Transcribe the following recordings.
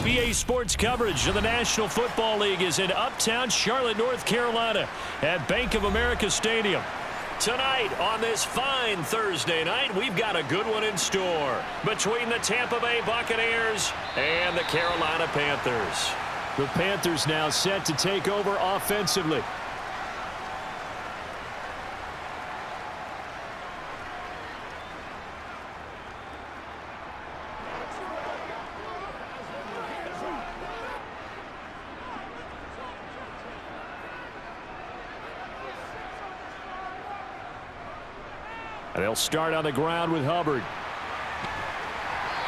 BA Sports coverage of the National Football League is in uptown Charlotte, North Carolina at Bank of America Stadium. Tonight, on this fine Thursday night, we've got a good one in store between the Tampa Bay Buccaneers and the Carolina Panthers. The Panthers now set to take over offensively. And they'll start on the ground with Hubbard.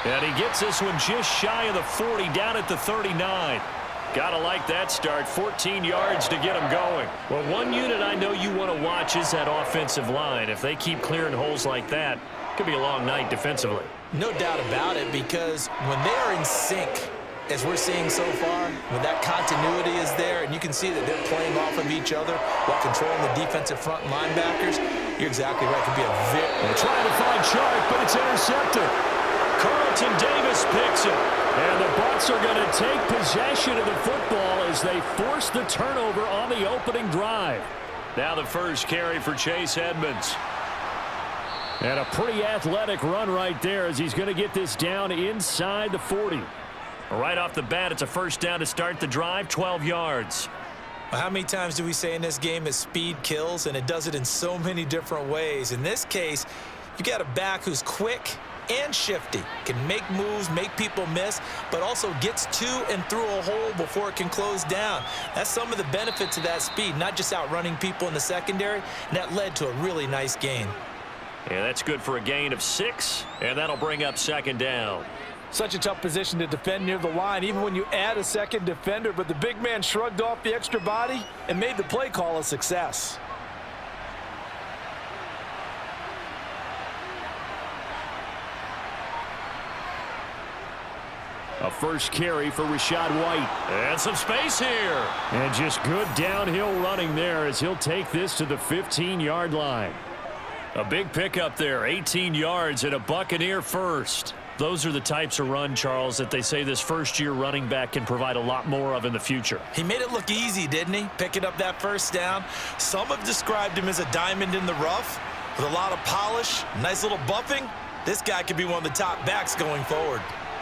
And he gets this one just shy of the 40, down at the 39. Gotta like that start. 14 yards to get him going. Well, one unit I know you want to watch is that offensive line. If they keep clearing holes like that, it could be a long night defensively. No doubt about it, because when they are in sync, as we're seeing so far, when that continuity is there and you can see that they're playing off of each other while controlling the defensive front linebackers, you're exactly right. It could be a They're trying to find Sharp, but it's intercepted. Carlton Davis picks it. And the Bucs are going to take possession of the football as they force the turnover on the opening drive. Now the first carry for Chase Edmonds. And a pretty athletic run right there as he's going to get this down inside the 40. Right off the bat, it's a first down to start the drive, 12 yards. Well, how many times do we say in this game that speed kills, and it does it in so many different ways? In this case, you got a back who's quick and shifty, can make moves, make people miss, but also gets to and through a hole before it can close down. That's some of the benefits of that speed, not just outrunning people in the secondary, and that led to a really nice gain. Yeah, that's good for a gain of 6, and that'll bring up second down. Such a tough position to defend near the line, even when you add a second defender, but the big man shrugged off the extra body and made the play call a success. A first carry for Rachaad White. And some space here. And just good downhill running there as he'll take this to the 15-yard line. A big pickup there, 18 yards and a Buccaneer first. Those are the types of run, Charles, that they say this first-year running back can provide a lot more of in the future. He made it look easy, didn't he? Picking up that first down. Some have described him as a diamond in the rough with a lot of polish, nice little buffing. This guy could be one of the top backs going forward.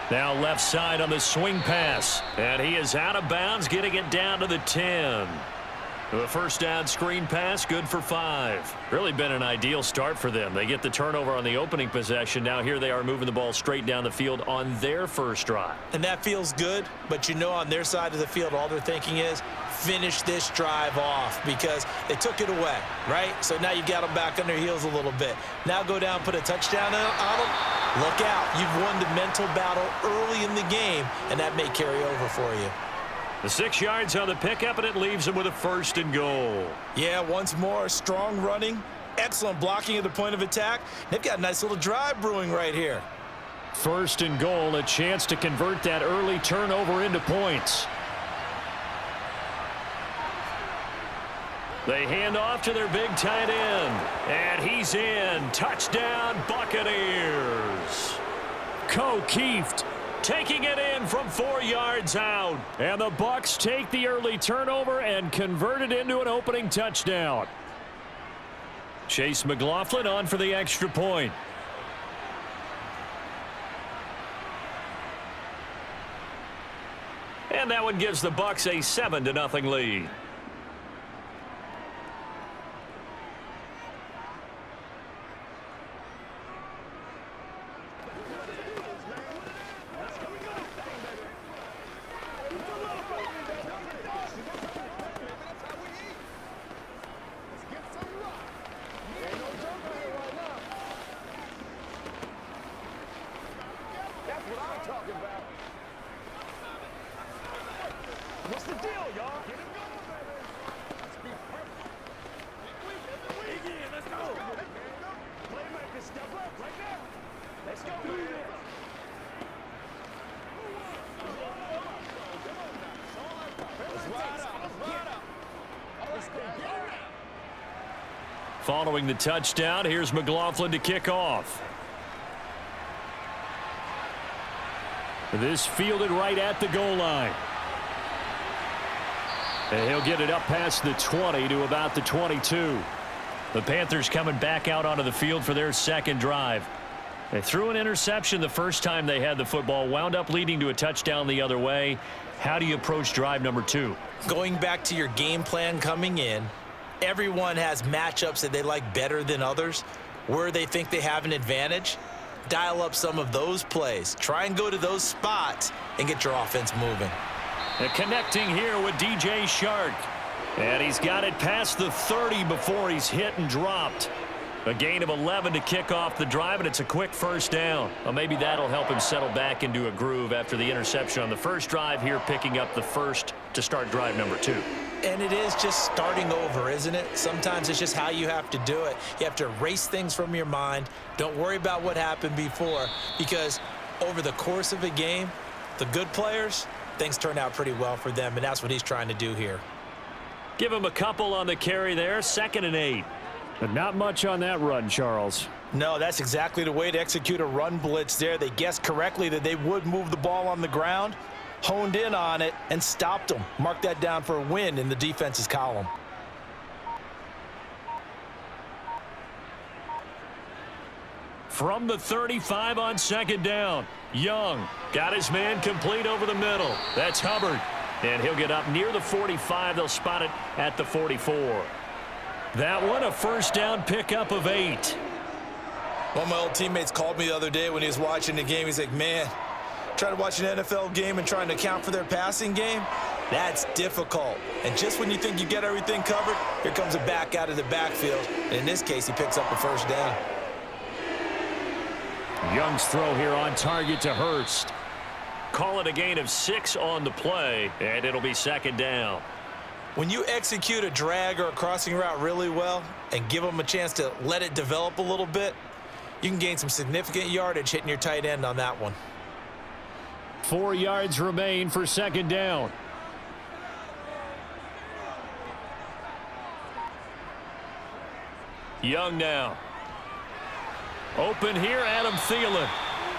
Now left side on the swing pass. And he is out of bounds, getting it down to the 10. The first down screen pass, good for 5. Really been an ideal start for them. They get the turnover on the opening possession. Now here they are moving the ball straight down the field on their first drive. And that feels good, but you know on their side of the field all they're thinking is finish this drive off because they took it away, right? So now you got them back on their heels a little bit. Now go down, put a touchdown on them. Look out. You've won the mental battle early in the game, and that may carry over for you. The 6 yards on the pickup, and it leaves them with a first and goal. Yeah, once more, strong running, excellent blocking at the point of attack. They've got a nice little drive brewing right here. First and goal, a chance to convert that early turnover into points. They hand off to their big tight end, and he's in. Touchdown, Buccaneers. Kieft taking it in from 4 yards out. And the Bucs take the early turnover and convert it into an opening touchdown. Chase McLaughlin on for the extra point. And that one gives the Bucs a 7-0 lead. What's the deal, y'all? Get him going, baby. Let's be perfect. Let's go. Playmakers, step up right now. Let's go, man. Following the touchdown, here's McLaughlin to kick off. This fielded right at the goal line. And he'll get it up past the 20 to about the 22. The Panthers coming back out onto the field for their second drive. They threw an interception the first time they had the football, wound up leading to a touchdown the other way. How do you approach drive number 2? Going back to your game plan coming in, everyone has matchups that they like better than others, where they think they have an advantage. Dial up some of those plays. Try and go to those spots and get your offense moving. And connecting here with DJ Shark. And he's got it past the 30 before he's hit and dropped. A gain of 11 to kick off the drive, and it's a quick first down. Well, maybe that'll help him settle back into a groove after the interception on the first drive here, picking up the first to start drive number 2. And it is just starting over, isn't it? Sometimes it's just how you have to do it. You have to erase things from your mind. Don't worry about what happened before, because over the course of a game, the good players, things turn out pretty well for them, and that's what he's trying to do here. Give him a couple on the carry there, 2nd and 8. But not much on that run, Charles. No, that's exactly the way to execute a run blitz there. They guessed correctly that they would move the ball on the ground, honed in on it, and stopped them. Mark that down for a win in the defense's column. From the 35 on 2nd down, Young got his man complete over the middle. That's Hubbard. And he'll get up near the 45. They'll spot it at the 44. That one, a first down pickup of 8. One of my old teammates called me the other day when he was watching the game. He's like, man, trying to watch an NFL game and trying to account for their passing game, that's difficult. And just when you think you get everything covered, here comes a back out of the backfield. And in this case, he picks up a first down. Young's throw here on target to Hurst. Call it a gain of 6 on the play, and it'll be 2nd down. When you execute a drag or a crossing route really well and give them a chance to let it develop a little bit, you can gain some significant yardage hitting your tight end on that one. 4 yards remain for 2nd down. Young now. Open here, Adam Thielen.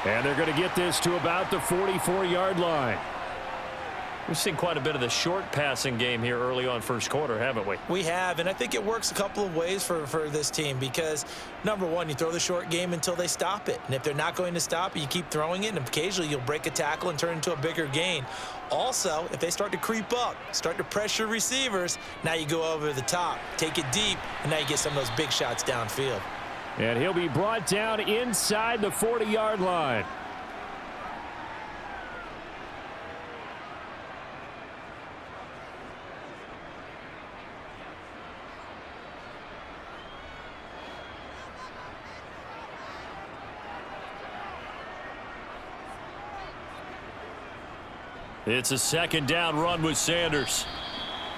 And they're going to get this to about the 44-yard line. We've seen quite a bit of the short passing game here early on first quarter, haven't we? We have, and I think it works a couple of ways for this team because, number one, you throw the short game until they stop it. And if they're not going to stop it, you keep throwing it, and occasionally you'll break a tackle and turn into a bigger gain. Also, if they start to creep up, start to pressure receivers, now you go over the top, take it deep, and now you get some of those big shots downfield. And he'll be brought down inside the 40-yard line. It's a 2nd down run with Sanders.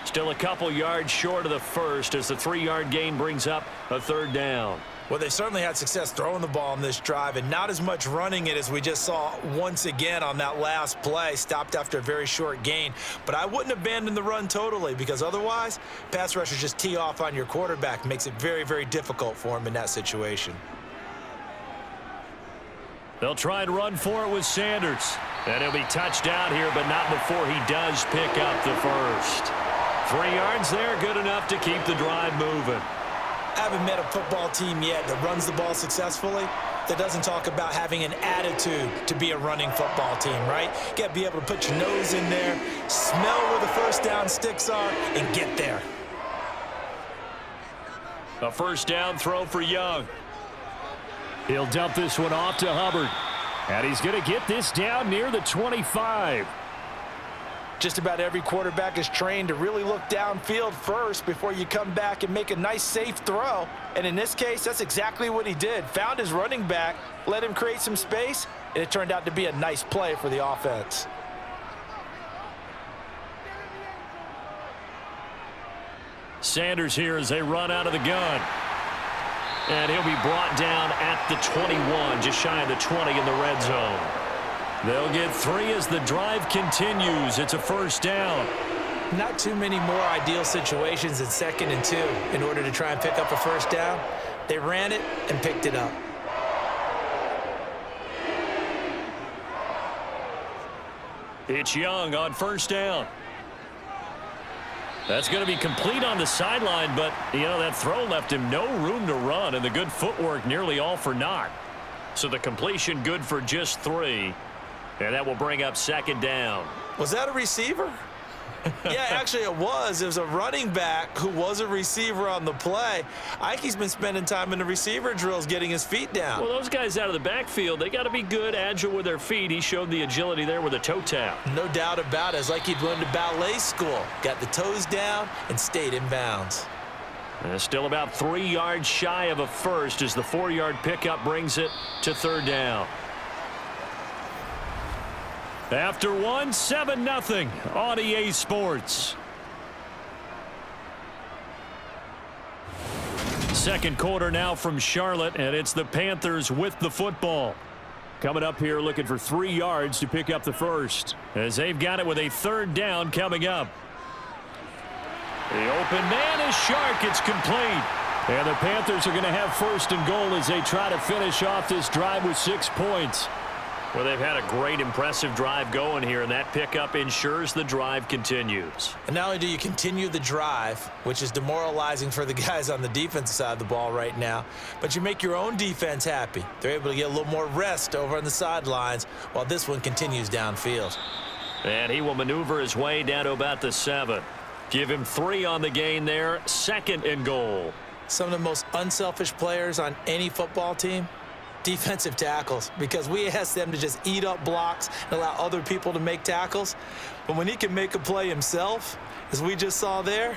Still a couple yards short of the first as the 3-yard gain brings up a 3rd down. Well, they certainly had success throwing the ball on this drive and not as much running it as we just saw once again on that last play, stopped after a very short gain. But I wouldn't abandon the run totally because otherwise, pass rushers just tee off on your quarterback. Makes it very, very difficult for him in that situation. They'll try and run for it with Sanders. And he'll be touched down here, but not before he does pick up the first. 3 yards there, good enough to keep the drive moving. I haven't met a football team yet that runs the ball successfully that doesn't talk about having an attitude to be a running football team, right? You got to be able to put your nose in there, smell where the first down sticks are, and get there. A first down throw for Young. He'll dump this one off to Hubbard. And he's going to get this down near the 25. Just about every quarterback is trained to really look downfield first before you come back and make a nice, safe throw. And in this case, that's exactly what he did. Found his running back, let him create some space, and it turned out to be a nice play for the offense. Sanders here as they run out of the gun. And he'll be brought down at the 21, just shy of the 20 in the red zone. They'll get 3 as the drive continues. It's a first down. Not too many more ideal situations in 2nd and 2 in order to try and pick up a first down. They ran it and picked it up. It's Young on first down. That's going to be complete on the sideline, but, that throw left him no room to run, and the good footwork nearly all for naught. So the completion good for just 3, and that will bring up second down. Was that a receiver? Yeah, actually it was. It was a running back who was a receiver on the play. Ike's been spending time in the receiver drills getting his feet down. Well, those guys out of the backfield, they got to be good, agile with their feet. He showed the agility there with a toe tap. No doubt about it. It's like he'd learned to ballet school. Got the toes down and stayed in bounds. And still about 3 yards shy of a first as the 4-yard pickup brings it to third down. After 1, 7-0 on EA Sports. Second quarter now from Charlotte, and it's the Panthers with the football. Coming up here looking for 3 yards to pick up the first, as they've got it with a third down coming up. The open man is Shark. It's complete. And the Panthers are going to have first and goal as they try to finish off this drive with 6 points. Well, they've had a great, impressive drive going here, and that pickup ensures the drive continues. And not only do you continue the drive, which is demoralizing for the guys on the defensive side of the ball right now, but you make your own defense happy. They're able to get a little more rest over on the sidelines while this one continues downfield. And he will maneuver his way down to about the 7. Give him 3 on the gain there, second and goal. Some of the most unselfish players on any football team, defensive tackles, because we ask them to just eat up blocks and allow other people to make tackles. But when he can make a play himself, as we just saw there,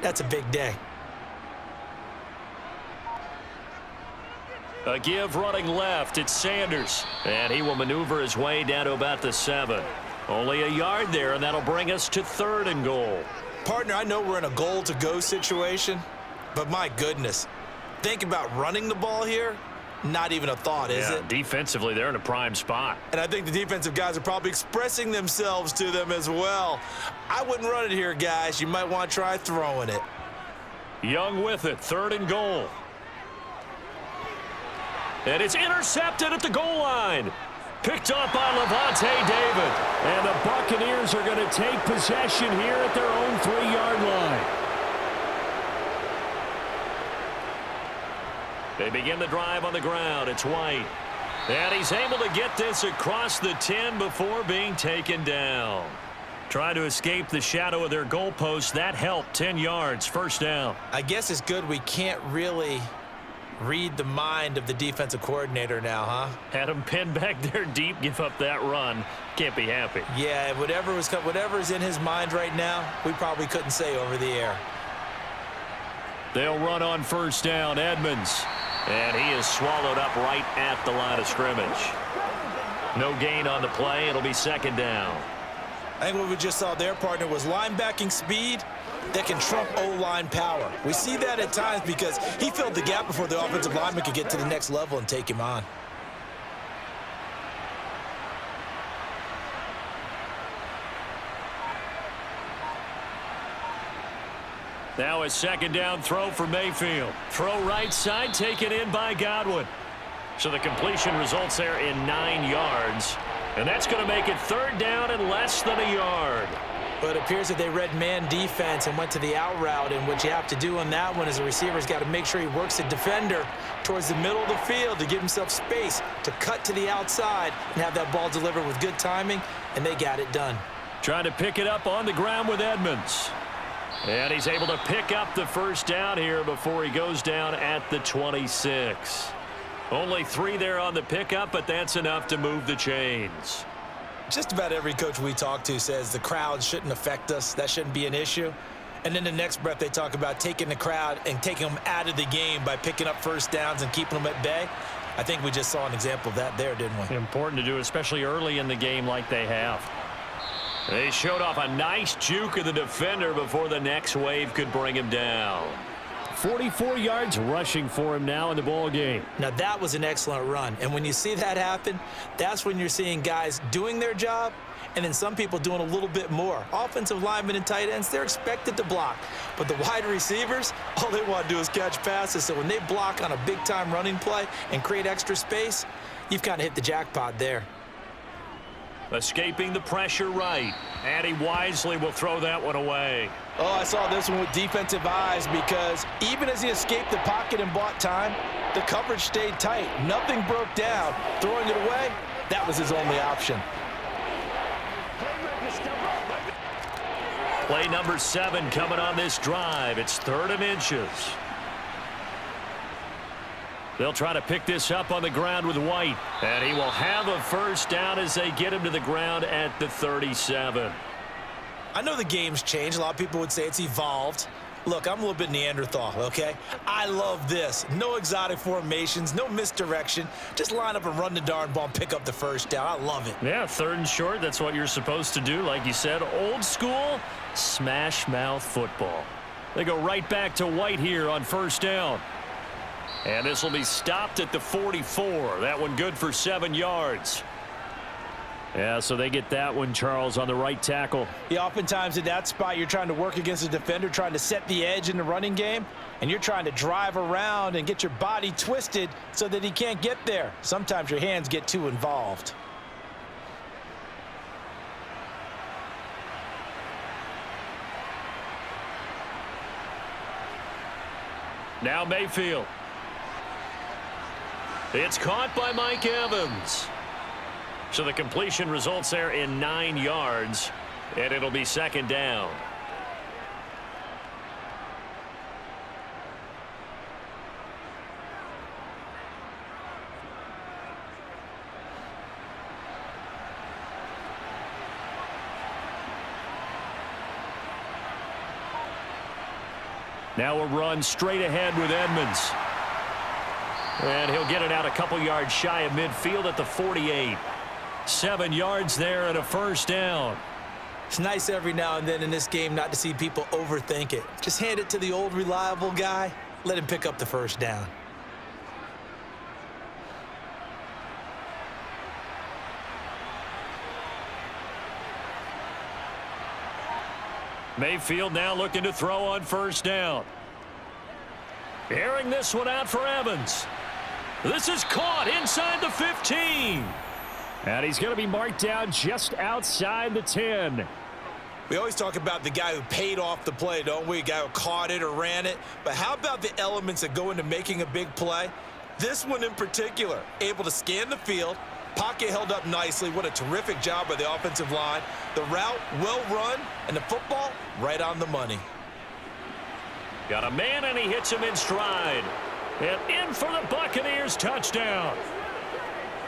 that's a big day. A give running left. It's Sanders. And he will maneuver his way down to about the 7. Only a yard there, and that'll bring us to third and goal. Partner, I know we're in a goal-to-go situation, but my goodness, think about running the ball here. Not even a thought, is it? Defensively, they're in a prime spot. And I think the defensive guys are probably expressing themselves to them as well. I wouldn't run it here, guys. You might want to try throwing it. Young with it, third and goal. And it's intercepted at the goal line. Picked up by Levante David. And the Buccaneers are going to take possession here at their own 3-yard line. They begin the drive on the ground. It's White. And he's able to get this across the 10 before being taken down. Trying to escape the shadow of their goalpost. That helped. 10 yards. First down. I guess it's good we can't really read the mind of the defensive coordinator now, huh? Had him pinned back there deep. Give up that run. Can't be happy. Yeah, whatever's in his mind right now, we probably couldn't say over the air. They'll run on first down. Edmonds. And he is swallowed up right at the line of scrimmage. No gain on the play. It'll be second down. I think what we just saw there, partner, was linebacking speed that can trump O-line power. We see that at times because he filled the gap before the offensive lineman could get to the next level and take him on. Now a second down throw for Mayfield. Throw right side, taken in by Godwin. So the completion results there in 9 yards. And that's going to make it third down and less than a yard. But it appears that they read man defense and went to the out route, and what you have to do on that one is the receiver's got to make sure he works the defender towards the middle of the field to give himself space to cut to the outside and have that ball delivered with good timing, and they got it done. Trying to pick it up on the ground with Edmonds. And he's able to pick up the first down here before he goes down at the 26. Only 3 there on the pickup, but that's enough to move the chains. Just about every coach we talk to says the crowd shouldn't affect us. That shouldn't be an issue. And then the next breath they talk about taking the crowd and taking them out of the game by picking up first downs and keeping them at bay. I think we just saw an example of that there, didn't we? Important to do, especially early in the game like they have. They showed off a nice juke of the defender before the next wave could bring him down. 44 yards rushing for him now in the ball game. Now that was an excellent run, and when you see that happen, that's when you're seeing guys doing their job and then some people doing a little bit more. Offensive linemen and tight ends, they're expected to block, but the wide receivers, all they want to do is catch passes. So when they block on a big-time running play and create extra space, you've kind of hit the jackpot there. escaping the pressure right. And he wisely will throw that one away. Oh, I saw this one with defensive eyes because even as he escaped the pocket and bought time, the coverage stayed tight. Nothing broke down. Throwing it away, that was his only option. Play number 7 coming on this drive. It's 3rd and inches. They'll try to pick this up on the ground with White. And he will have a first down as they get him to the ground at the 37. I know the game's changed. A lot of people would say it's evolved. Look, I'm a little bit Neanderthal, okay? I love this. No exotic formations, no misdirection. Just line up and run the darn ball and pick up the first down. I love it. Yeah, 3rd and short. That's what you're supposed to do. Like you said, old school smash mouth football. They go right back to White here on first down. And this will be stopped at the 44. That one good for 7 yards. Yeah, so they get that one, Charles, on the right tackle. Yeah, oftentimes in that spot, you're trying to work against a defender, trying to set the edge in the running game, and you're trying to drive around and get your body twisted so that he can't get there. Sometimes your hands get too involved. Now Mayfield. It's caught by Mike Evans. So the completion results there in 9 yards, and it'll be 2nd down. Now a run straight ahead with Edmonds. And he'll get it out a couple yards shy of midfield at the 48. 7 yards there and a first down. It's nice every now and then in this game not to see people overthink it. Just hand it to the old reliable guy. Let him pick up the first down. Mayfield now looking to throw on first down. Airing this one out for Evans. This is caught inside the 15. And he's going to be marked down just outside the 10. We always talk about the guy who paid off the play, don't we? A guy who caught it or ran it. But how about the elements that go into making a big play? This one in particular, able to scan the field, pocket held up nicely. What a terrific job by the offensive line. The route well run, and the football right on the money. Got a man, and he hits him in stride. And in for the Buccaneers touchdown.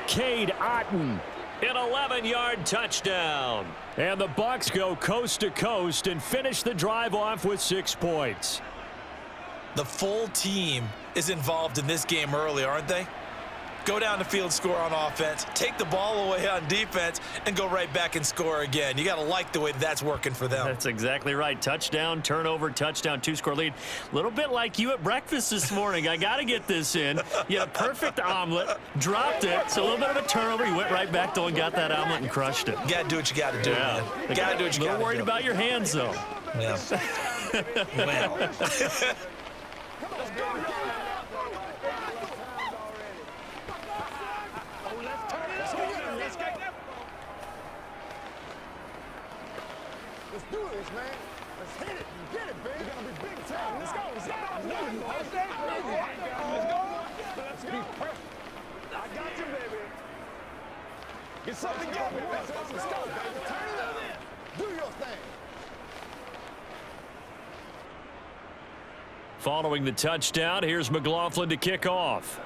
Cade Otton. An 11-yard touchdown. And the Bucs go coast to coast and finish the drive off with 6 points. The full team is involved in this game early, aren't they? Go down the field, score on offense, take the ball away on defense, and go right back and score again. You got to like the way that's working for them. That's exactly right. Touchdown, turnover, touchdown, 2-score lead. A little bit like you at breakfast this morning. I got to get this in. You had a perfect omelet, dropped it, so a little bit of a turnover. You went right back to and got that omelet and crushed it. You got to do what you got to do, man. You got to do what you got to do. A little worried about your hands, though. Yeah. Well. Let's do this, man. Let's hit it and get it, baby. It's gonna be big time. Let's go. Let's go. Let's be perfect. I got you, baby. Get something going. Let's go, baby. Turn it up. Do your thing. Following the touchdown, here's McLaughlin to kick off.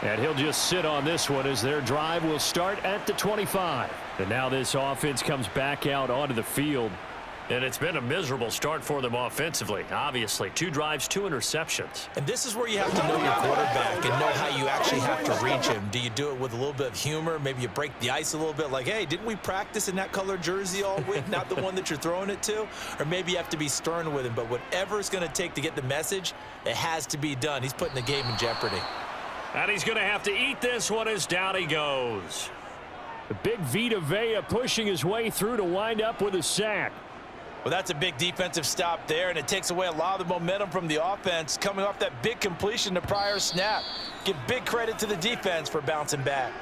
And he'll just sit on this one as their drive will start at the 25. And now this offense comes back out onto the field. And it's been a miserable start for them offensively. Obviously, 2 drives, 2 interceptions. And this is where you have to know your quarterback and know how you actually have to reach him. Do you do it with a little bit of humor? Maybe you break the ice a little bit like, hey, didn't we practice in that color jersey all week? Not the one that you're throwing it to? Or maybe you have to be stern with him. But whatever it's going to take to get the message, it has to be done. He's putting the game in jeopardy. And he's going to have to eat this one as down he goes. The big Vita Vea pushing his way through to wind up with a sack. Well, that's a big defensive stop there, and it takes away a lot of the momentum from the offense coming off that big completion the prior snap. Give big credit to the defense for bouncing back.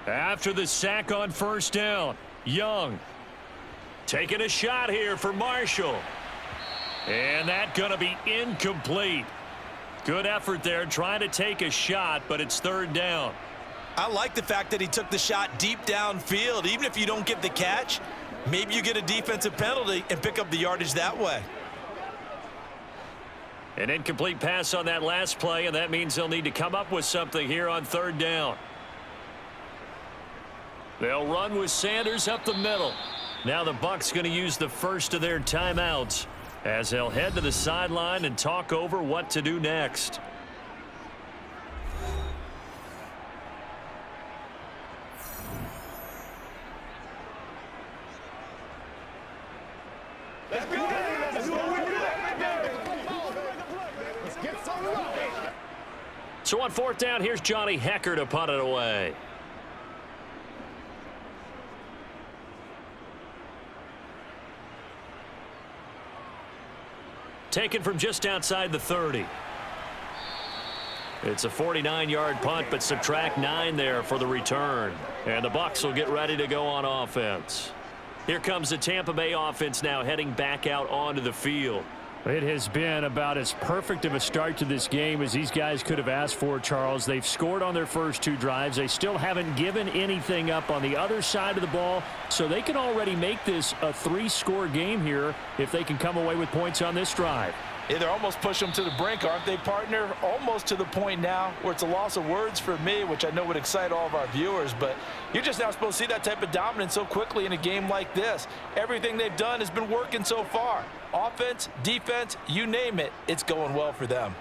After the sack on first down, Young taking a shot here for Marshall. And that's going to be incomplete. Good effort there trying to take a shot, but it's third down. I like the fact that he took the shot deep downfield. Even if you don't get the catch, maybe you get a defensive penalty and pick up the yardage that way. An incomplete pass on that last play, and that means they'll need to come up with something here on third down. They'll run with Sanders up the middle. Now the Bucs going to use the first of their timeouts as they'll head to the sideline and talk over what to do next. Let's go. Let's go. Let's get some right. So on fourth down, here's Johnny Hecker to punt it away. Taken from just outside the 30. It's a 49-yard punt, but subtract 9 there for the return. And the Bucs will get ready to go on offense. Here comes the Tampa Bay offense now heading back out onto the field. It has been about as perfect of a start to this game as these guys could have asked for, Charles. They've scored on their first 2 drives. They still haven't given anything up on the other side of the ball, so they can already make this a 3-score game here if they can come away with points on this drive. Yeah, they're almost pushing them to the brink, aren't they, partner? Almost to the point now where it's a loss of words for me, which I know would excite all of our viewers, but you're just not supposed to see that type of dominance so quickly in a game like this. Everything they've done has been working so far. Offense, defense, you name it, it's going well for them.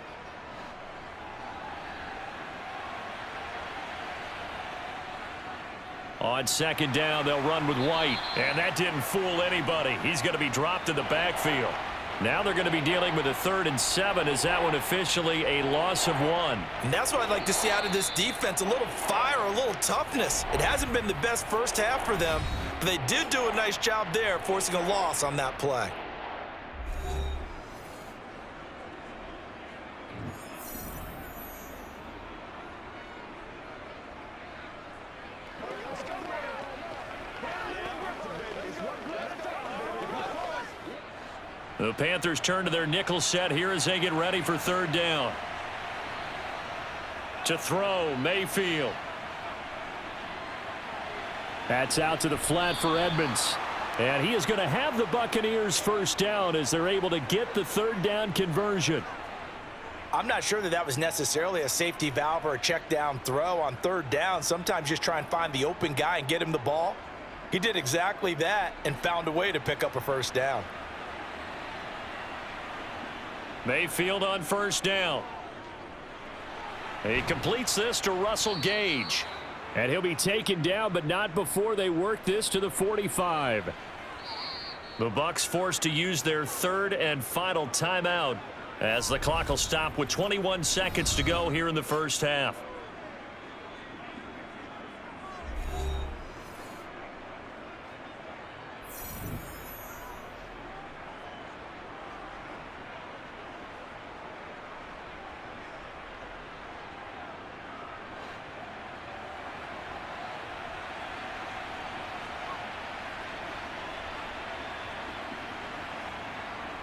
On second down, they'll run with White, and that didn't fool anybody. He's going to be dropped in the backfield. Now they're going to be dealing with a 3rd and 7 as that one officially a loss of 1. And that's what I'd like to see out of this defense, a little fire, a little toughness. It hasn't been the best first half for them, but they did do a nice job there forcing a loss on that play. The Panthers turn to their nickel set here as they get ready for third down. To throw, Mayfield. That's out to the flat for Edmonds. And he is going to have the Buccaneers first down as they're able to get the third down conversion. I'm not sure that was necessarily a safety valve or a check down throw on third down. Sometimes just try and find the open guy and get him the ball. He did exactly that and found a way to pick up a first down. Mayfield on first down. He completes this to Russell Gage. And he'll be taken down, but not before they work this to the 45. The Bucs forced to use their 3rd and final timeout as the clock will stop with 21 seconds to go here in the first half.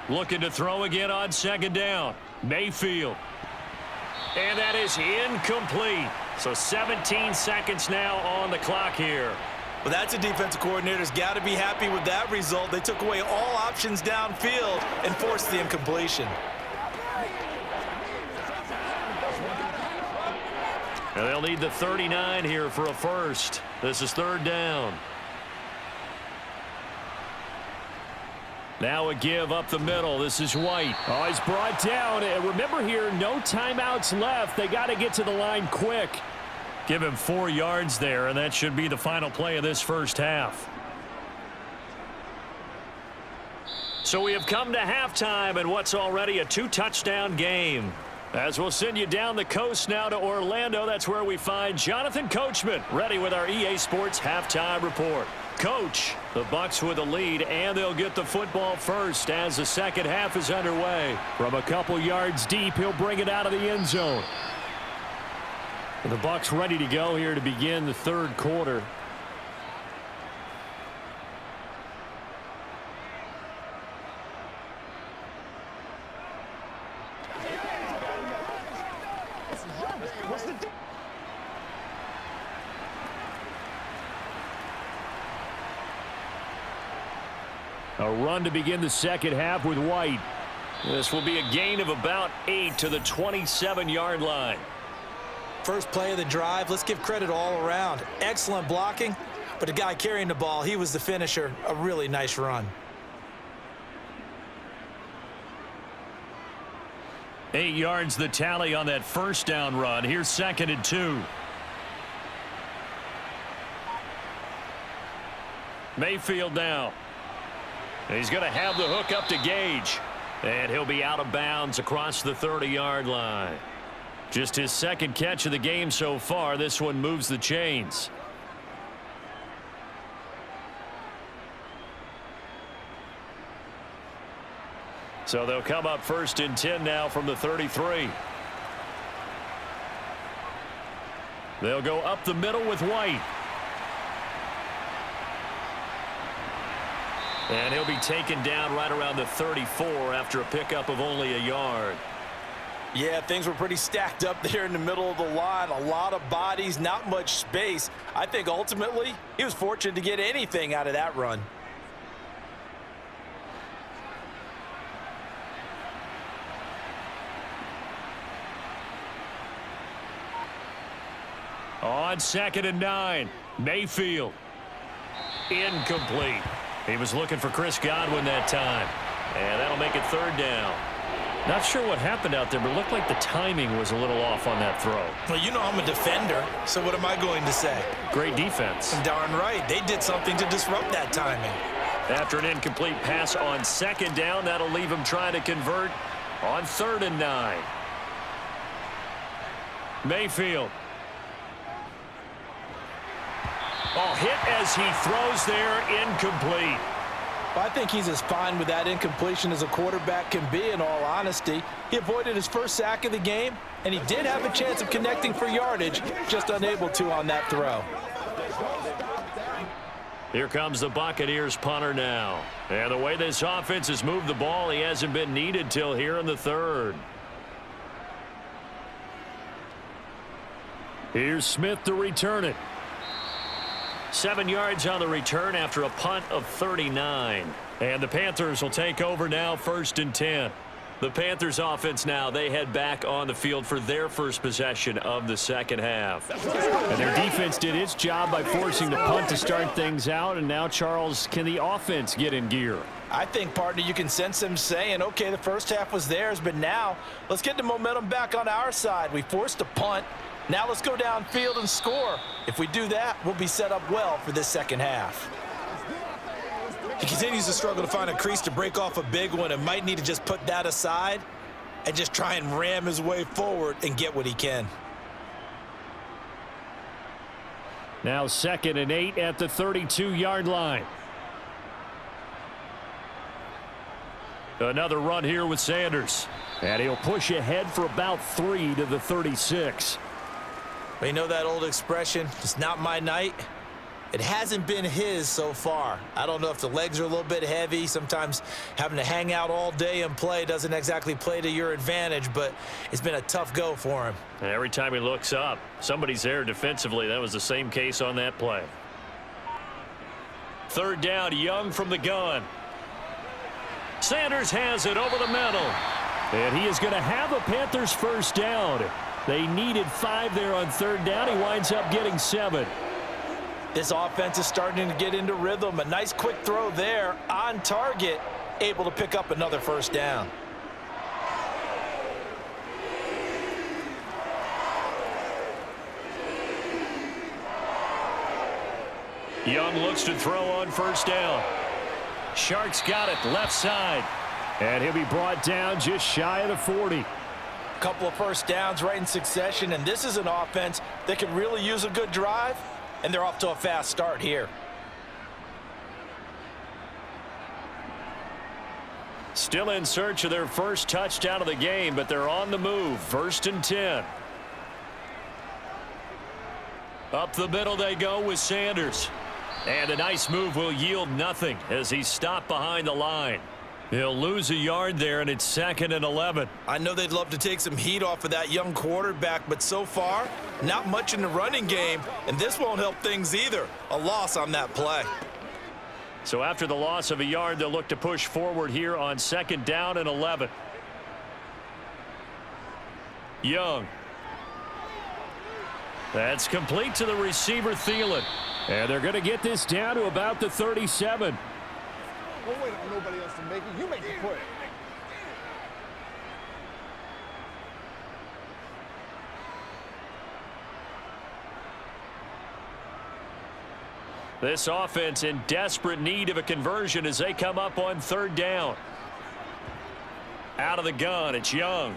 Looking to throw again on second down. Mayfield. And that is incomplete. So 17 seconds now on the clock here. Well, that's a defensive coordinator's got to be happy with that result. They took away all options downfield and forced the incompletion. And they'll need the 39 here for a first. This is third down. Now a give up the middle. This is White. Oh, he's brought down. And remember here, no timeouts left. They got to get to the line quick. Give him 4 yards there, and that should be the final play of this first half. So we have come to halftime in what's already a 2-touchdown game. As we'll send you down the coast now to Orlando, that's where we find Jonathan Coachman ready with our EA Sports halftime report. Coach, the Bucs with the lead, and they'll get the football first as the second half is underway. From a couple yards deep, he'll bring it out of the end zone. The Bucs ready to go here to begin the third quarter. A run to begin the second half with White. This will be a gain of about 8 to the 27-yard line. First play of the drive, let's give credit all around. Excellent blocking, but the guy carrying the ball, he was the finisher. A really nice run. 8 yards the tally on that first down run. Here's 2nd and 2. Mayfield now. He's going to have the hook up to Gage. And he'll be out of bounds across the 30-yard line. Just his second catch of the game so far. This one moves the chains. So they'll come up 1st and 10 now from the 33. They'll go up the middle with White. And he'll be taken down right around the 34 after a pickup of only a yard. Yeah, things were pretty stacked up there in the middle of the line. A lot of bodies, not much space. I think ultimately he was fortunate to get anything out of that run. On 2nd and 9, Mayfield. Incomplete. He was looking for Chris Godwin that time. And that'll make it 3rd down. Not sure what happened out there, but it looked like the timing was a little off on that throw. Well, you know I'm a defender, so what am I going to say? Great defense. Darn right. They did something to disrupt that timing. After an incomplete pass on 2nd down, that'll leave him trying to convert on 3rd and 9. Mayfield. Oh, hit as he throws there, incomplete. I think he's as fine with that incompletion as a quarterback can be, in all honesty. He avoided his first sack of the game, and he did have a chance of connecting for yardage, just unable to on that throw. Here comes the Buccaneers punter now. And the way this offense has moved the ball, he hasn't been needed till here in the 3rd. Here's Smith to return it. 7 yards on the return after a punt of 39. And the Panthers will take over now, 1st and 10. The Panthers offense now, they head back on the field for their first possession of the second half. And their defense did its job by forcing the punt to start things out. And now, Charles, can the offense get in gear? I think, partner, you can sense them saying, okay, the first half was theirs, but now let's get the momentum back on our side. We forced a punt. Now let's go downfield and score. If we do that, we'll be set up well for this second half. He continues to struggle to find a crease to break off a big one and might need to just put that aside and just try and ram his way forward and get what he can. Now 2nd and 8 at the 32-yard line. Another run here with Sanders. And he'll push ahead for about 3 to the 36. But you know that old expression, it's not my night? It hasn't been his so far. I don't know if the legs are a little bit heavy. Sometimes having to hang out all day and play doesn't exactly play to your advantage, but it's been a tough go for him. And every time he looks up, somebody's there defensively. That was the same case on that play. 3rd down, Young from the gun. Sanders has it over the middle. And he is going to have a Panthers first down. They needed 5 there on 3rd down. He winds up getting 7. This offense is starting to get into rhythm. A nice quick throw there on target, able to pick up another first down. Young looks to throw on 1st down. Sharks got it left side. And he'll be brought down just shy of the 40. Couple of first downs right in succession, and this is an offense that could really use a good drive, and they're off to a fast start here. Still in search of their first touchdown of the game, but they're on the move. 1st and 10. Up the middle they go with Sanders. And a nice move will yield nothing as he's stopped behind the line. He'll lose a yard there, and it's 2nd and 11. I know they'd love to take some heat off of that young quarterback, but so far, not much in the running game, and this won't help things either. A loss on that play. So after the loss of a yard, they'll look to push forward here on 2nd down and 11. Young. That's complete to the receiver, Thielen. And they're going to get this down to about the 37. Don't wait on nobody else to make it. You make the play. This offense in desperate need of a conversion as they come up on 3rd down. Out of the gun, it's Young.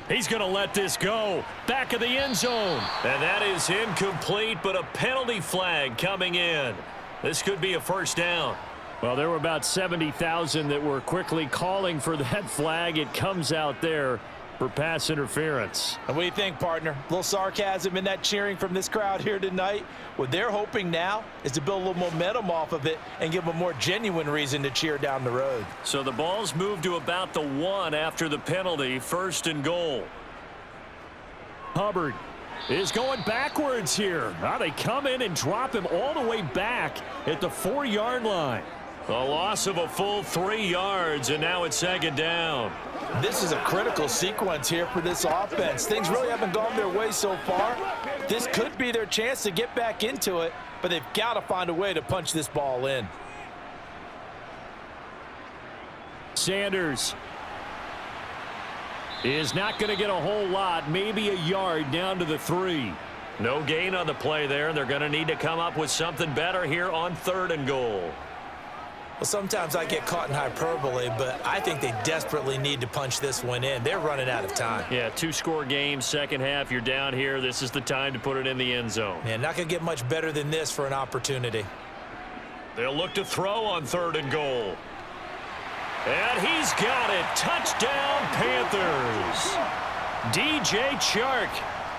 He's going to let this go. Back of the end zone. And that is incomplete, but a penalty flag coming in. This could be a 1st down. Well, there were about 70,000 that were quickly calling for that flag. It comes out there for pass interference. And what do you think, partner? A little sarcasm in that cheering from this crowd here tonight. What they're hoping now is to build a little momentum off of it and give them a more genuine reason to cheer down the road. So the ball's moved to about the 1 after the penalty. 1st and goal. Hubbard is going backwards here. Now they come in and drop him all the way back at the 4-yard line. A loss of a full 3 yards, and now it's 2nd down. This is a critical sequence here for this offense. Things really haven't gone their way so far. This could be their chance to get back into it, but they've got to find a way to punch this ball in. Sanders is not going to get a whole lot, maybe a yard down to the 3. No gain on the play there. They're going to need to come up with something better here on 3rd and goal. Well, sometimes I get caught in hyperbole, but I think they desperately need to punch this one in. They're running out of time. Yeah, 2-score game, second half. You're down here. This is the time to put it in the end zone. Yeah, not going to get much better than this for an opportunity. They'll look to throw on 3rd and goal. And he's got it. Touchdown, Panthers. DJ Chark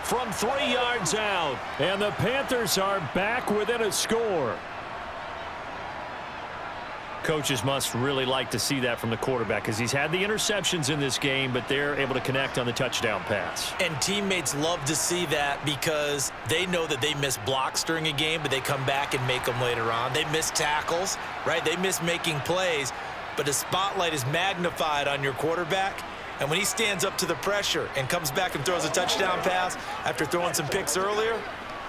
from 3 yards out. And the Panthers are back within a score. Coaches must really like to see that from the quarterback because he's had the interceptions in this game, but they're able to connect on the touchdown pass. And teammates love to see that because they know that they miss blocks during a game, but they come back and make them later on. They miss tackles, right? They miss making plays, but the spotlight is magnified on your quarterback. And when he stands up to the pressure and comes back and throws a touchdown pass after throwing some picks earlier,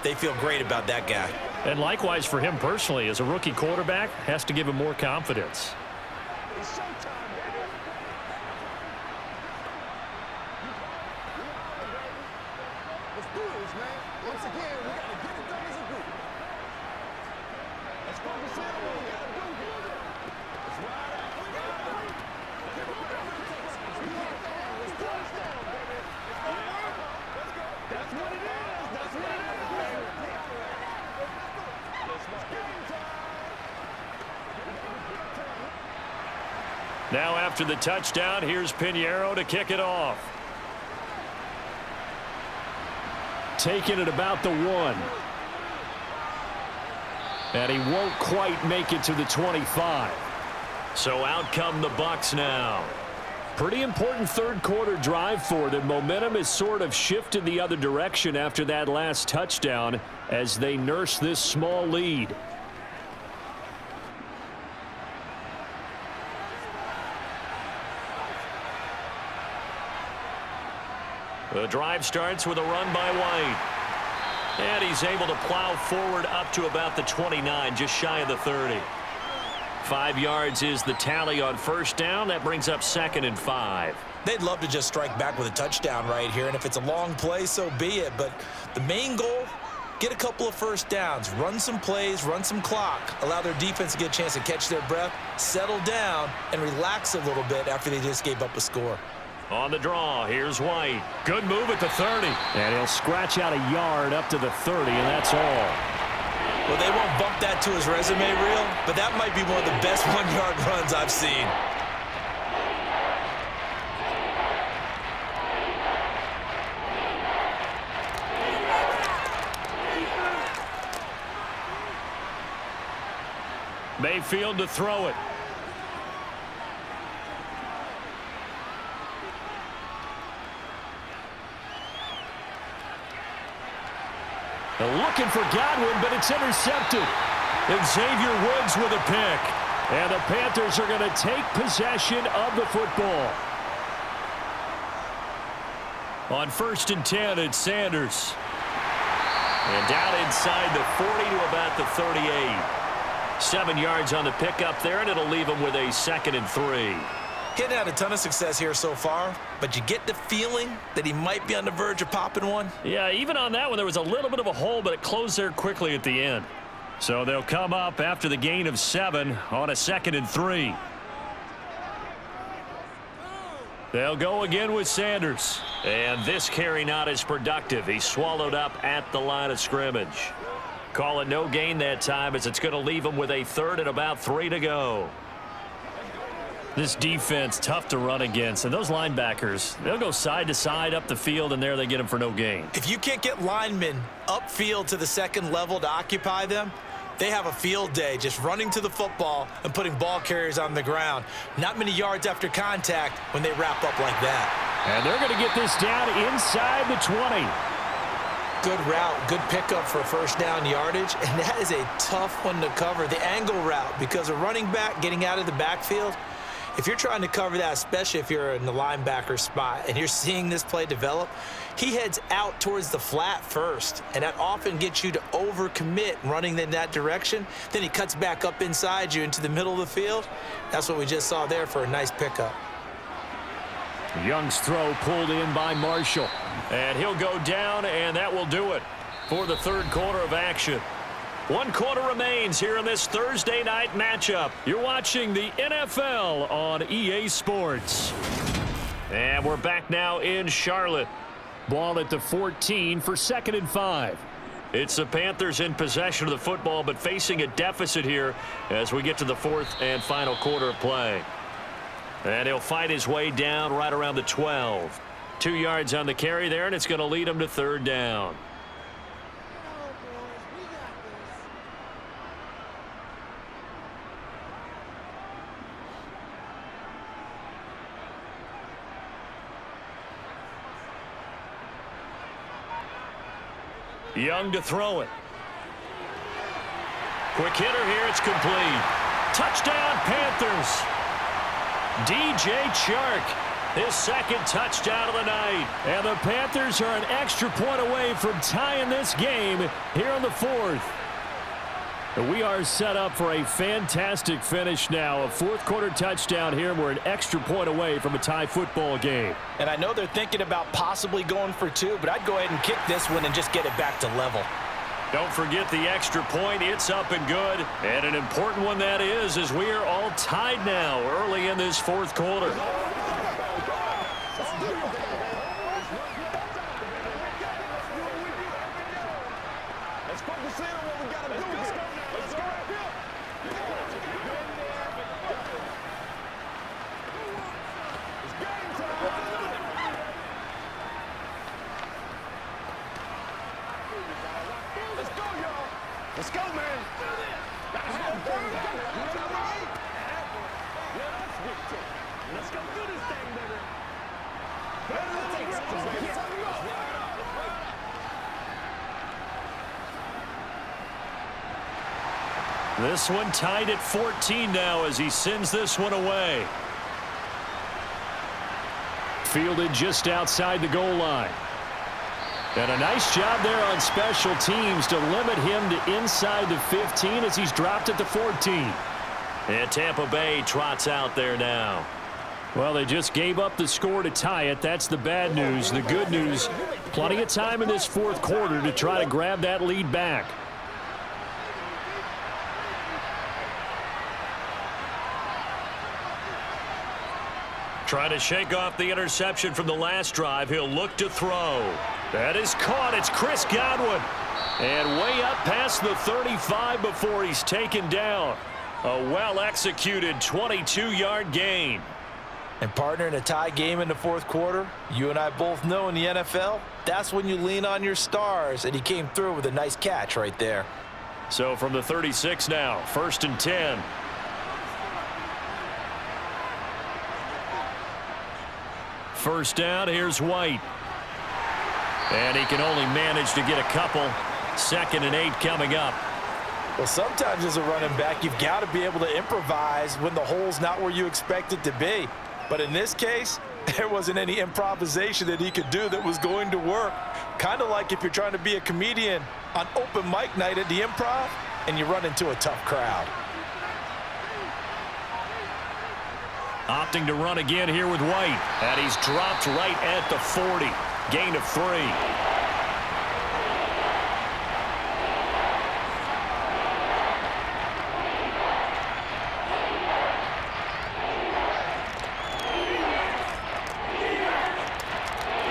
they feel great about that guy. And likewise for him personally, as a rookie quarterback, has to give him more confidence. It's showtime, baby. Let's do this, man. Once again, we got to get it done as a group. Let's focus in on what we got to do here. Let's ride out. Let's touch down, baby. That's what it is. That's what it is, baby. Now after the touchdown, here's Pinheiro to kick it off. Taking it about the 1. And he won't quite make it to the 25. So out come the Bucs now. Pretty important third quarter drive for them. Momentum has sort of shifted the other direction after that last touchdown as they nurse this small lead. The drive starts with a run by White. And he's able to plow forward up to about the 29, just shy of the 30. 5 yards is the tally on first down. That brings up 2nd and 5. They'd love to just strike back with a touchdown right here, and if it's a long play, so be it. But the main goal, get a couple of first downs, run some plays, run some clock, allow their defense to get a chance to catch their breath, settle down, and relax a little bit after they just gave up a score. On the draw, here's White. Good move at the 30. And he'll scratch out a yard up to the 30, and that's all. Well, they won't bump that to his resume reel, but that might be one of the best one-yard runs I've seen. Mayfield to throw it. They're looking for Godwin, but it's intercepted. And Xavier Woods with a pick. And the Panthers are going to take possession of the football. On 1st and 10, it's Sanders. And down inside the 40 to about the 38. 7 yards on the pickup there, and it'll leave him with a 2nd and 3. He hadn't had a ton of success here so far, but you get the feeling that he might be on the verge of popping one. Yeah, even on that one, there was a little bit of a hole, but it closed there quickly at the end. So they'll come up after the gain of 7 on a 2nd and 3. They'll go again with Sanders. And this carry not as productive. He's swallowed up at the line of scrimmage. Call it no gain that time, as it's going to leave him with a 3rd and about 3 to go. This defense, tough to run against. And those linebackers, they'll go side to side up the field, and there they get them for no gain. If you can't get linemen upfield to the 2nd level to occupy them, they have a field day just running to the football and putting ball carriers on the ground. Not many yards after contact when they wrap up like that. And they're going to get this down inside the 20. Good route, good pickup for first down yardage, and that is a tough one to cover, the angle route, because a running back getting out of the backfield, if you're trying to cover that, especially if you're in the linebacker spot and you're seeing this play develop, he heads out towards the flat first, and that often gets you to overcommit running in that direction. Then he cuts back up inside you into the middle of the field. That's what we just saw there for a nice pickup. Young's throw pulled in by Marshall. And he'll go down, and that will do it for the 3rd quarter of action. 1 quarter remains here in this Thursday night matchup. You're watching the NFL on EA Sports. And we're back now in Charlotte. Ball at the 14 for 2nd and 5. It's the Panthers in possession of the football, but facing a deficit here as we get to the 4th and final quarter of play. And he'll fight his way down right around the 12. 2 yards on the carry there, and it's going to lead him to 3rd down. Young to throw it. Quick hitter here, it's complete. Touchdown, Panthers. DJ Chark, his 2nd touchdown of the night. And the Panthers are an extra point away from tying this game here on the 4th. We are set up for a fantastic finish now. A 4th quarter touchdown here. We're an extra point away from a tie football game. And I know they're thinking about possibly going for 2, but I'd go ahead and kick this one and just get it back to level. Don't forget the extra point. It's up and good. And an important one that is, as we are all tied now early in this 4th quarter. Let's focus in on what we got to do. Let's go. It's game time. Let's go, y'all. Let's go, man. Let's go, dude. Let's go do this thing, baby. This one tied at 14 now as he sends this one away. Fielded just outside the goal line. And a nice job there on special teams to limit him to inside the 15 as he's dropped at the 14. And Tampa Bay trots out there now. Well, they just gave up the score to tie it. That's the bad news. The good news, Plenty of time in this fourth quarter to try to grab that lead back. Trying to shake off the interception from the last drive. He'll look to throw. That is caught. It's Chris Godwin. And way up past the 35 before he's taken down. A well-executed 22-yard gain. And partner, in a tie game in the fourth quarter, you and I both know in the NFL, that's when you lean on your stars. And he came through with a nice catch right there. So from the 36 now, 1st and 10. First down, here's White. And he can only manage to get a couple. 2nd and 8 coming up. Well, sometimes as a running back, you've got to be able to improvise when the hole's not where you expect it to be. But in this case, there wasn't any improvisation that he could do that was going to work. Kind of like if you're trying to be a comedian on open mic night at the Improv and you run into a tough crowd. Opting to run again here with White. And he's dropped right at the 40. Gain of 3.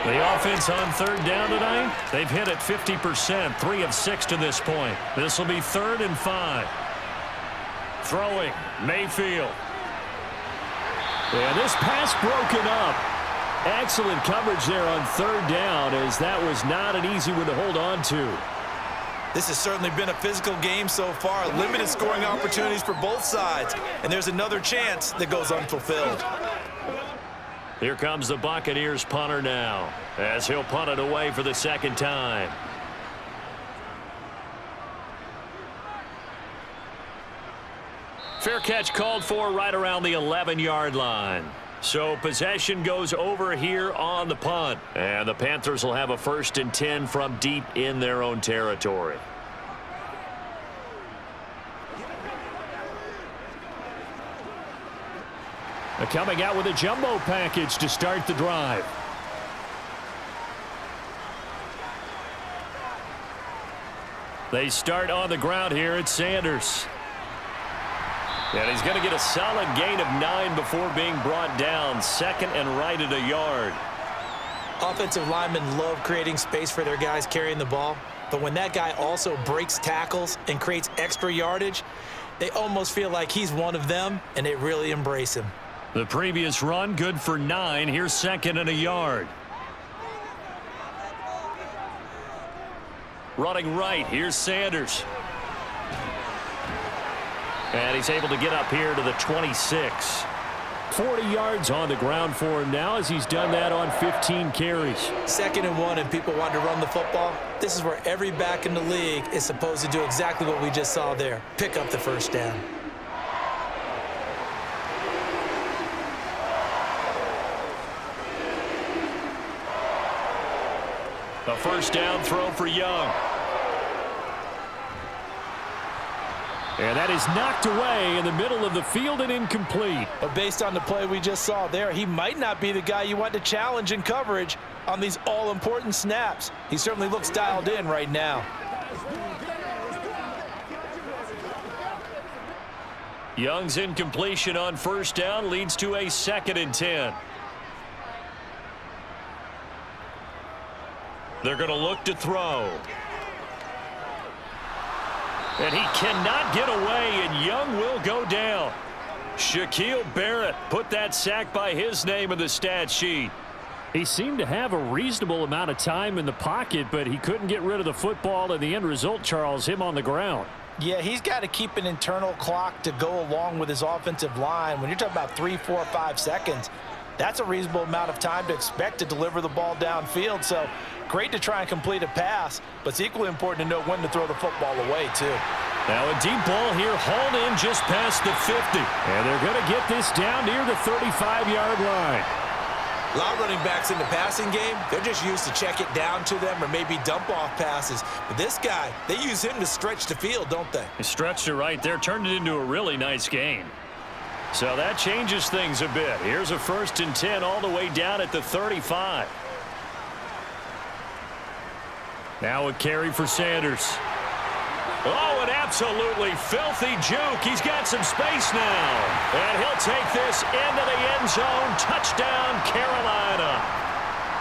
The offense on 3rd down tonight, they've hit it 50%, 3 of 6 to this point. This will be 3rd and 5. Throwing, Mayfield. And this pass broken up. Excellent coverage there on 3rd down, as that was not an easy one to hold on to. This has certainly been a physical game so far. Limited scoring opportunities for both sides. And there's another chance that goes unfulfilled. Here comes the Buccaneers punter now, as he'll punt it away for the 2nd time. Fair catch called for right around the 11-yard line. So possession goes over here on the punt. And the Panthers will have a 1st and 10 from deep in their own territory. They're coming out with a jumbo package to start the drive. They start on the ground here at Sanders. And he's going to get a solid gain of 9 before being brought down. 2nd and right at a yard. Offensive linemen love creating space for their guys carrying the ball. But when that guy also breaks tackles and creates extra yardage, they almost feel like he's one of them, and they really embrace him. The previous run good for 9. Here's 2nd and a yard. Running right, here's Sanders. And he's able to get up here to the 26. 40 yards on the ground for him now, as he's done that on 15 carries. 2nd and 1 and people want to run the football. This is where every back in the league is supposed to do exactly what we just saw there. Pick up the 1st down. A 1st down throw for Young. And that is knocked away in the middle of the field and incomplete. But based on the play we just saw there, he might not be the guy you want to challenge in coverage on these all-important snaps. He certainly looks dialed in right now. Young's incompletion on 1st down leads to a 2nd and 10. They're going to look to throw. And he cannot get away, and Young will go down. Shaquille Barrett put that sack by his name in the stat sheet. He seemed to have a reasonable amount of time in the pocket, but he couldn't get rid of the football, and the end result, Charles, him on the ground. Yeah, he's got to keep an internal clock to go along with his offensive line. When you're talking about 3, 4, 5 seconds, that's a reasonable amount of time to expect to deliver the ball downfield. So great to try and complete a pass, but it's equally important to know when to throw the football away, too. Now a deep ball here, hauled in just past the 50. And they're going to get this down near the 35-yard line. A lot of running backs in the passing game, they're just used to check it down to them or maybe dump off passes. But this guy, they use him to stretch the field, don't they? He stretched it right there, turned it into a really nice game. So that changes things a bit. Here's a 1st and 10 all the way down at the 35. Now a carry for Sanders. Oh, an absolutely filthy juke. He's got some space now. And he'll take this into the end zone. Touchdown, Carolina.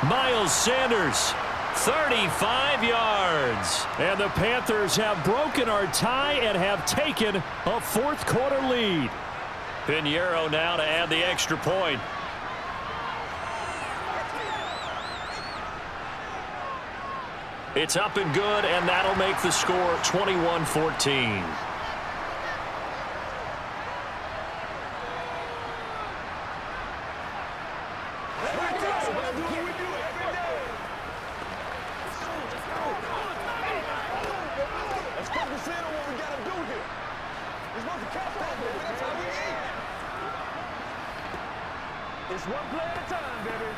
Miles Sanders, 35 yards. And the Panthers have broken our tie and have taken a fourth-quarter lead. Pinheiro now to add the extra point. It's up and good, and that'll make the score 21-14. It's one play at a time, baby.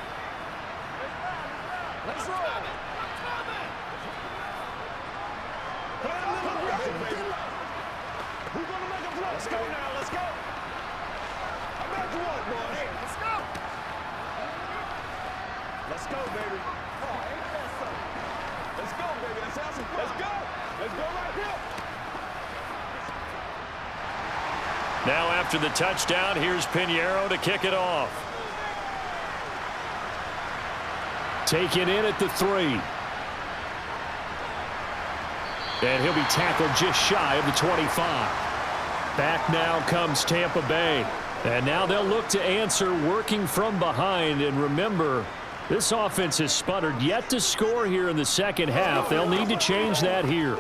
Let's roll. Play a little aggressive, baby. Who's going to make a play? Let's go now. Let's go. How about you want, boys? Let's go. Let's go, baby. Oh, ain't that something? Let's go, baby. Let's have some fun. Let's go. Let's go right here. Now after the touchdown, here's Pinheiro to kick it off. Taken in at the 3. And he'll be tackled just shy of the 25. Back now comes Tampa Bay. And now they'll look to answer working from behind. And remember, this offense has sputtered yet to score here in the second half. They'll need to change that here.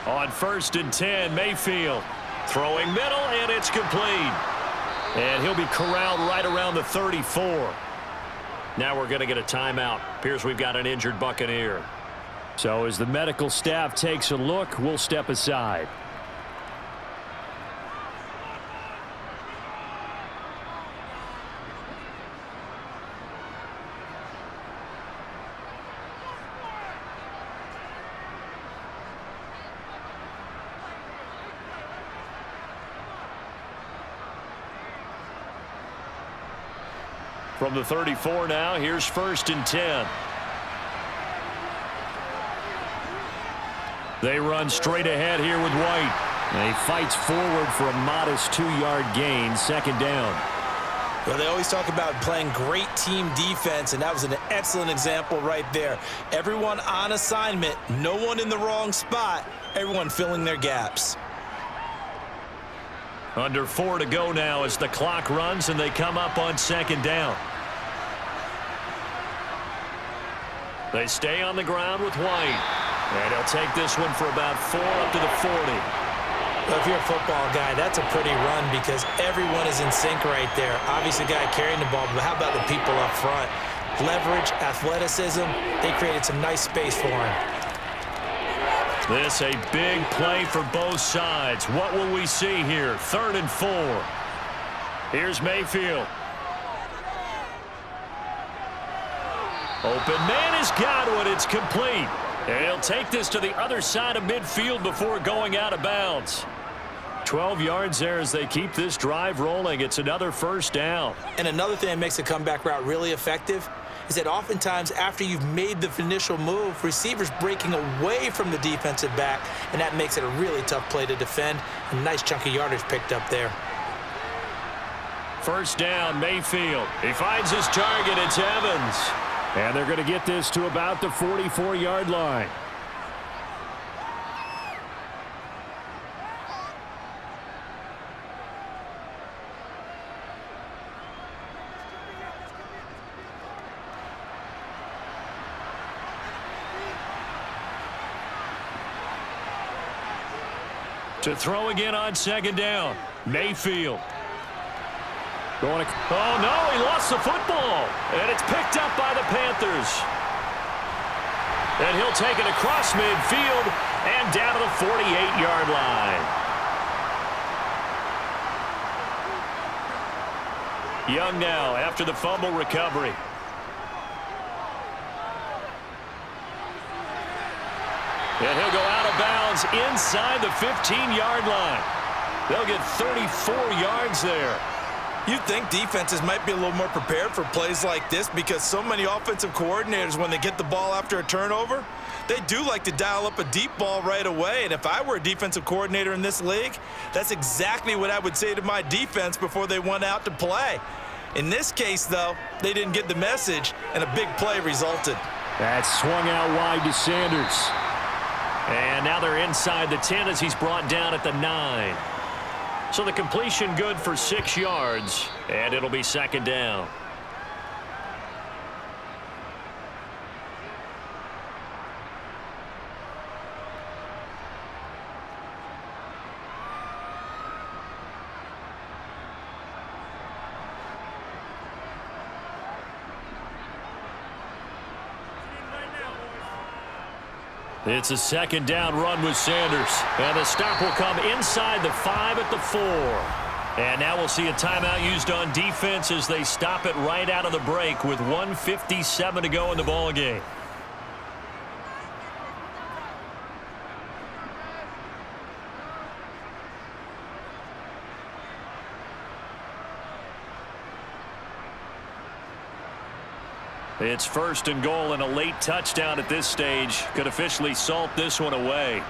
On 1st and 10, Mayfield throwing middle, and it's complete. And he'll be corralled right around the 34. Now we're going to get a timeout. Appears we've got an injured Buccaneer. So as the medical staff takes a look, we'll step aside. From the 34 now, here's 1st and 10. They run straight ahead here with White. And he fights forward for a modest 2-yard gain, 2nd down. Well, they always talk about playing great team defense, and that was an excellent example right there. Everyone on assignment, no one in the wrong spot, everyone filling their gaps. Under 4 to go now as the clock runs and they come up on 2nd down. They stay on the ground with White. And he'll take this one for about 4 up to the 40. Well, if you're a football guy, that's a pretty run because everyone is in sync right there. Obviously, the guy carrying the ball, but how about the people up front? Leverage, athleticism, they created some nice space for him. This a big play for both sides. What will we see here? 3rd and 4. Here's Mayfield. Open man has got one. It's complete. And he'll take this to the other side of midfield before going out of bounds. 12 yards there as they keep this drive rolling. It's another 1st down. And another thing that makes a comeback route really effective is that oftentimes after you've made the initial move, receivers breaking away from the defensive back, and that makes it a really tough play to defend. A nice chunk of yardage picked up there. 1st down, Mayfield. He finds his target. It's Evans. And they're going to get this to about the 44-yard line. To throw again on 2nd down, Mayfield. Oh, no, he lost the football. And it's picked up by the Panthers. And he'll take it across midfield and down to the 48-yard line. Young now after the fumble recovery. And he'll go out of bounds inside the 15-yard line. They'll get 34 yards there. You'd think defenses might be a little more prepared for plays like this because so many offensive coordinators, when they get the ball after a turnover, they do like to dial up a deep ball right away. And if I were a defensive coordinator in this league, that's exactly what I would say to my defense before they went out to play. In this case, though, they didn't get the message, and a big play resulted. That swung out wide to Sanders. And now they're inside the 10 as he's brought down at the 9. So the completion good for 6 yards, and it'll be second down. It's a second down run with Sanders. And the stop will come inside the 5 at the 4. And now we'll see a timeout used on defense as they stop it right out of the break with 1:57 to go in the ballgame. It's first and goal, and a late touchdown at this stage could officially salt this one away.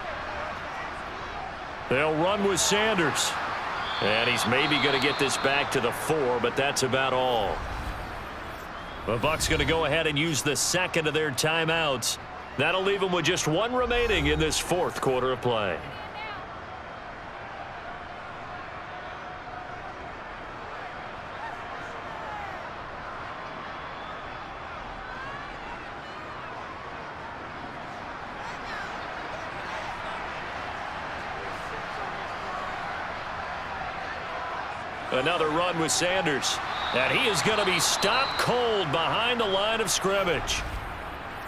They'll run with Sanders. And he's maybe going to get this back to the 4, but that's about all. The Bucs going to go ahead and use the second of their timeouts. That'll leave them with just one remaining in this fourth quarter of play. Another run with Sanders. And he is going to be stopped cold behind the line of scrimmage.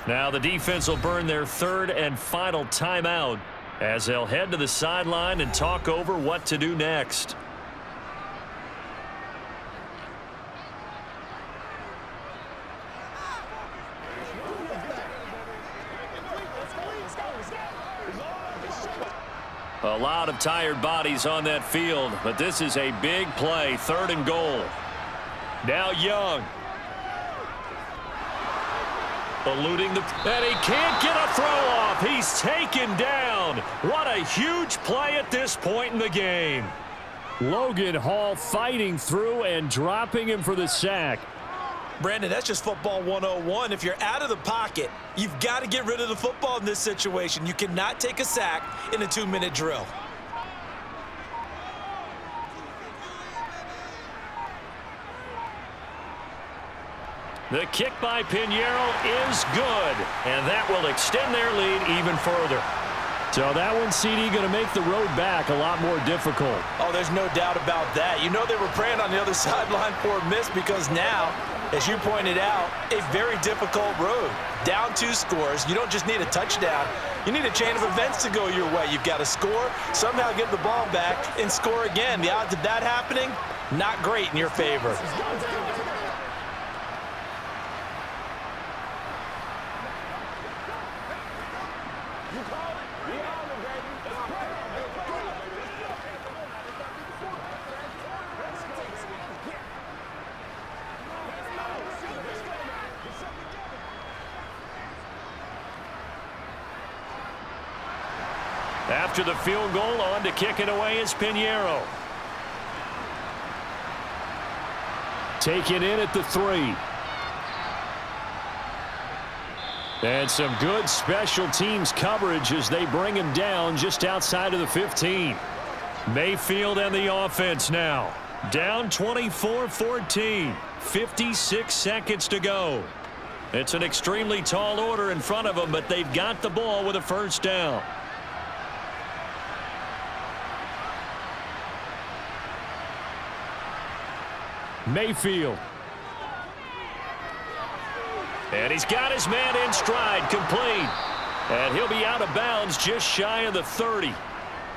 Now the defense will burn their third and final timeout as they'll head to the sideline and talk over what to do next. A lot of tired bodies on that field, but this is a big play, third and goal. Now Young. Eluding the... And he can't get a throw off. He's taken down. What a huge play at this point in the game. Logan Hall fighting through and dropping him for the sack. Brandon, that's just football 101. If you're out of the pocket, you've got to get rid of the football in this situation. You cannot take a sack in a 2-minute drill. The kick by Pinheiro is good, and that will extend their lead even further. So that one, CD, going to make the road back a lot more difficult. Oh, there's no doubt about that. You know they were praying on the other sideline for a miss because now, as you pointed out, a very difficult road. Down 2 scores. You don't just need a touchdown. You need a chain of events to go your way. You've got to score, somehow get the ball back, and score again. The odds of that happening, not great in your favor. After the field goal, on to kick it away is Pinheiro. Taken in at the 3. And some good special teams coverage as they bring him down just outside of the 15. Mayfield and the offense now. Down 24-14. 56 seconds to go. It's an extremely tall order in front of them, but they've got the ball with a first down. Mayfield. And he's got his man in stride, complete. And he'll be out of bounds just shy of the 30.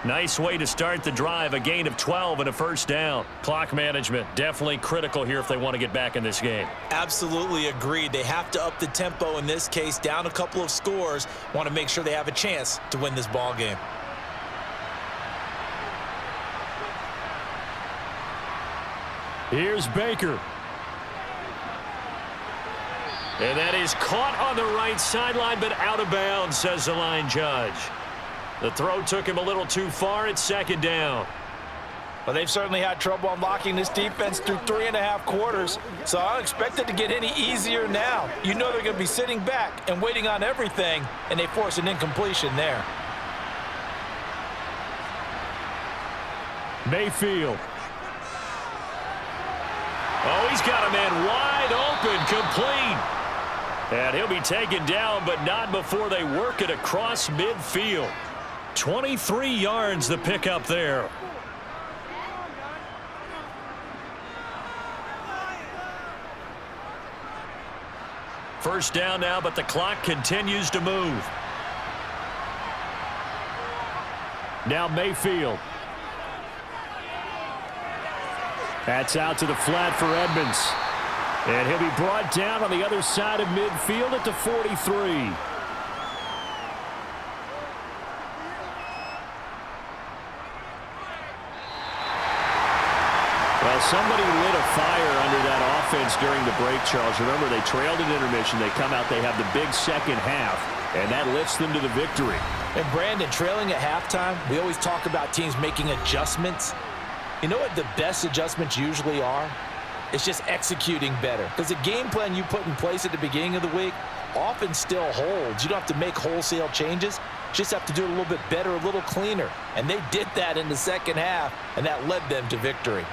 Nice way to start the drive, a gain of 12 and a first down. Clock management, definitely critical here if they want to get back in this game. Absolutely agreed. They have to up the tempo in this case, down a couple of scores. Want to make sure they have a chance to win this ball game. Here's Baker. And that is caught on the right sideline, but out of bounds, says the line judge. The throw took him a little too far. It's second down. Well, they've certainly had trouble unlocking this defense through 3.5 quarters, so I don't expect it to get any easier now. You know they're going to be sitting back and waiting on everything, and they force an incompletion there. Mayfield. Oh, he's got a man wide open, complete. And he'll be taken down, but not before they work it across midfield. 23 yards the pickup there. First down now, but the clock continues to move. Now Mayfield. That's out to the flat for Edmonds. And he'll be brought down on the other side of midfield at the 43. Well, somebody lit a fire under that offense during the break, Charles. Remember, they trailed at intermission. They come out, they have the big second half, and that lifts them to the victory. And Brandon, trailing at halftime, we always talk about teams making adjustments. You know what the best adjustments usually are? It's just executing better. Because the game plan you put in place at the beginning of the week often still holds. You don't have to make wholesale changes. You just have to do it a little bit better, a little cleaner. And they did that in the second half, and that led them to victory.